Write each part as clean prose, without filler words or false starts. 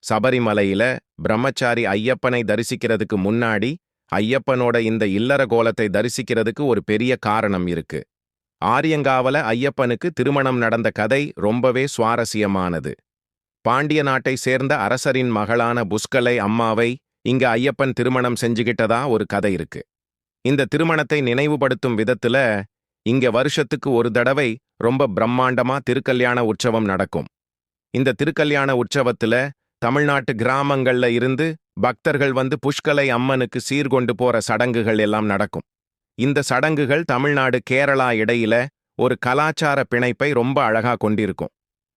சபரிமலையில பிரம்மச்சாரி ஐயப்பனை தரிசிக்கிறதுக்கு முன்னாடி ஐயப்பனோட இந்த இல்லற கோலத்தை தரிசிக்கிறதுக்கு ஒரு பெரிய காரணம் இருக்கு. ஆரியங்காவல ஐயப்பனுக்கு திருமணம் நடந்த கதை ரொம்பவே சுவாரஸ்யமானது. பாண்டிய நாட்டை சேர்ந்த அரசரின் மகளான புஷ்கலை அம்மாவை இங்க ஐயப்பன் திருமணம் செஞ்சுகிட்டதா ஒரு கதை இருக்கு. இந்த திருமணத்தை நினைவுபடுத்தும் விதத்துல இங்க வருஷத்துக்கு ஒரு தடவை ரொம்ப பிரம்மாண்டமா திருக்கல்யாண உற்சவம் நடக்கும். இந்த திருக்கல்யாண உற்சவத்துல தமிழ்நாட்டு கிராமங்கள்ல இருந்து பக்தர்கள் வந்து புஷ்கலை அம்மனுக்கு சீர்கொண்டு போற சடங்குகள் எல்லாம் நடக்கும். இந்த சடங்குகள் தமிழ்நாடு கேரளா இடையில ஒரு கலாச்சார பிணைப்பை ரொம்ப அழகா கொண்டிருக்கும்.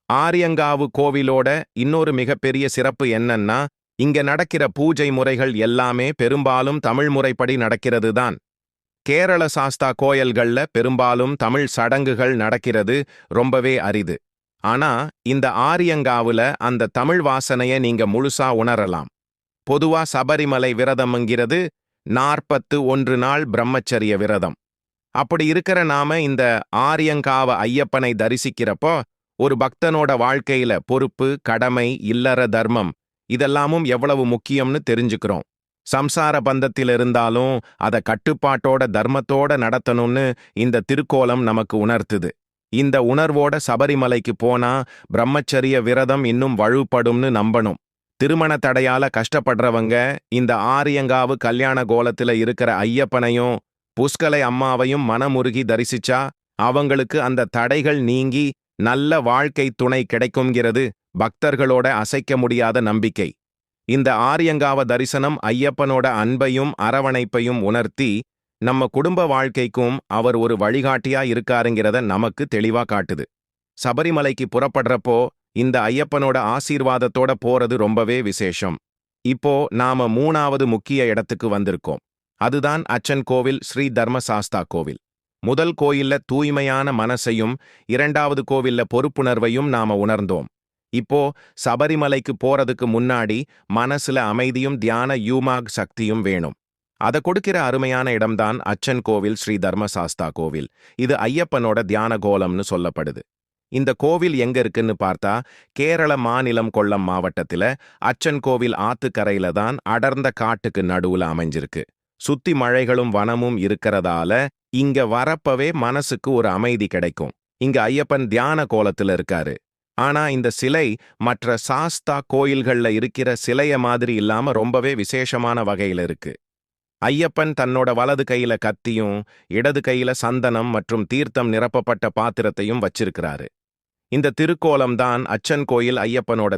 ஆரியங்காவு கோவிலோட இன்னொரு மிகப்பெரிய சிறப்பு என்னன்னா, இங்க நடக்கிற பூஜை முறைகள் எல்லாமே பெரும்பாலும் தமிழ் முறைப்படி நடக்கிறது தான். கேரள சாஸ்தா கோயில்கள்ல பெரும்பாலும் தமிழ் சடங்குகள் நடக்கிறது ரொம்பவே அரிது. ஆனா இந்த ஆரியங்காவுல அந்த தமிழ் வாசனைய நீங்க முழுசா உணரலாம். பொதுவா சபரிமலை விரதம்ங்கிறது 41 நாள் பிரம்மச்சரிய விரதம். அப்படி இருக்கிற நாம இந்த ஆரியங்காவ ஐயப்பனை தரிசிக்கிறப்போ ஒரு பக்தனோட வாழ்க்கையில பொறுப்பு, கடமை, இல்லற தர்மம் இதெல்லாமும் எவ்வளவு முக்கியம்னு தெரிஞ்சுக்கிறோம். சம்சார பந்தத்தில் இருந்தாலும் அதை கட்டுப்பாட்டோட தர்மத்தோட நடத்தணும்னு இந்த திருக்கோலம் நமக்கு உணர்த்துது. இந்த உணர்வோட சபரிமலைக்கு போனா பிரம்மச்சரிய விரதம் இன்னும் வலுப்படும்னு நம்பணும். திருமண தடையால கஷ்டப்படுறவங்க இந்த ஆரியங்காவு கல்யாண கோலத்துல இருக்கிற ஐயப்பனையும் புஷ்கலை அம்மாவையும் மனமுருகி தரிசிச்சா அவங்களுக்கு அந்த தடைகள் நீங்கி நல்ல வாழ்க்கை துணை கிடைக்கும்ங்கிறது பக்தர்களோட அசைக்க முடியாத நம்பிக்கை. இந்த ஆரியங்காவ தரிசனம் ஐயப்பனோட அன்பையும் அரவணைப்பையும் உணர்த்தி நம்ம குடும்ப வாழ்க்கைக்கும் அவர் ஒரு வழிகாட்டியா இருக்காருங்கிறத நமக்கு தெளிவா காட்டுது. சபரிமலைக்கு புறப்படுறப்போ இந்த ஐயப்பனோட ஆசீர்வாதத்தோட போறது ரொம்பவே விசேஷம். இப்போ நாம 3வது முக்கிய இடத்துக்கு வந்திருக்கோம். அதுதான் அச்சன் கோவில் ஸ்ரீ தர்மசாஸ்தா கோவில். முதல் கோயில்ல தூய்மையான மனசையும் 2வது கோவில்ல பொறுப்புணர்வையும் நாம உணர்ந்தோம். இப்போ சபரிமலைக்கு போறதுக்கு முன்னாடி மனசுல அமைதியும் தியான யூமாக் சக்தியும் வேணும். அதை கொடுக்கிற அருமையான இடம்தான் அச்சன் கோவில் ஸ்ரீ தர்மசாஸ்தா கோவில். இது ஐயப்பனோட தியான கோலம்னு சொல்லப்படுது. இந்த கோவில் எங்க இருக்குன்னு பார்த்தா கேரள மாநிலம் கொல்லம் மாவட்டத்துல அச்சன் கோவில் ஆத்துக்கரையில தான் அடர்ந்த காட்டுக்கு நடுவுல அமைஞ்சிருக்கு. சுத்தி மழைகளும் வனமும் இருக்கிறதால இங்க வரப்பவே மனசுக்கு ஒரு அமைதி கிடைக்கும். இங்க ஐயப்பன் தியான கோலத்துல இருக்காரு. ஆனா இந்த சிலை மற்ற சாஸ்தா கோயில்கள்ல இருக்கிற சிலைய மாதிரி இல்லாம ரொம்பவே விசேஷமான வகையில இருக்கு. ஐயப்பன் தன்னோட வலது கையில கத்தியும் இடது கையில சந்தனம் மற்றும் தீர்த்தம் நிரப்பப்பட்ட பாத்திரத்தையும் வச்சிருக்கிறாரு. இந்த திருக்கோலம் தான் அச்சன் கோயில் ஐயப்பனோட